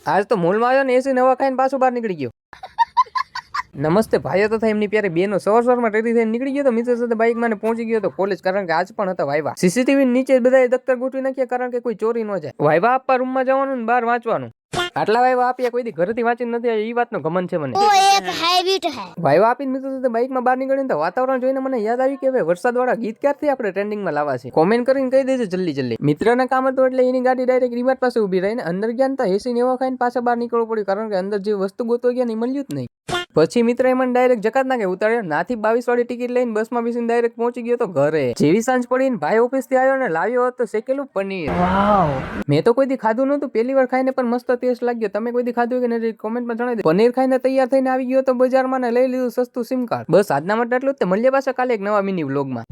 આજ તો મોલમાં આવ્યો ને એસી નવા ખાઈને પાછો બહાર નીકળી ગયો. નમસ્તે ભાઈઓ તથા એમની પ્યારે બેનો સવારમાં રેડી થઈને નીકળી ગયો તો મિત્ર સાથે બાઇકમાં પહોંચી ગયો તો કોલેજ, કારણ કે આજ પણ હતા વાયવા. સીસીટીવી નીચે બધા દફતર ગોઠવી નાખ્યા, કારણ કે કોઈ ચોરી ન જાય. વાયવા આપવા રૂમમાં જવાનું ને બહાર વાંચવાનું. આટલા વાયવા આપ્યા, કોઈ દી ઘરેથી વાંચી નથી એ વાતનો ગમન છે મને. વાયવા આપીને મિત્રો સાથે બાઇકમાં બહાર નીકળીને તો વાતાવરણ જોઈને મને યાદ આવ્યું કે હવે વરસાદવાળા ગીત ક્યારથી આપણે ટ્રેન્ડિંગમાં લાવવા છે. કોમેન્ટ કરીને કહી દેજો જલ્દી જલ્દી. મિત્રના કામ હતું એટલે એની ગાડી ડાયરેક્ટ રિમાર્ટ પાસે ઉભી રહીને અંદર ગયા ને એસી ને એવા ખાઈને પાછા બહાર નીકળવું પડ્યું, કારણ કે અંદર જે વસ્તુ ગોતવા ગયા ને મળ્યું જ નહીં. પછી મિત્ર મને ડાયરેક્ટ જકાત નાખે ઉતાર્યો, નાથી 22 વાળી ટિકિટ લઈને બસમાં બેસીને ડાયરેક્ટ પહોંચી ગયો તો ઘરે. જેવી સાંજ પડીને ભાઈ ઓફિસ થી આવ્યો ને લાવ્યો હતો શેકેલું પનીર. મેં તો કોઈ દી ખાધું નહોતું, પહેલી વાર ખાઈને પણ મસ્ત ટેસ્ટ લાગ્યો. તમે કોઈ દી ખાધું કે નહીં કોમેન્ટમાં જણાવી દો. પનીર ખાઈને તૈયાર થઈને આવી ગયો તો બજારમાં ને લઈ લીધું સસ્તું સિમ કાર્ડ. બસ આજના માટે આટલું જ. મળીએ પાછા કાલે એક નવા મિની વ્લોગમાં.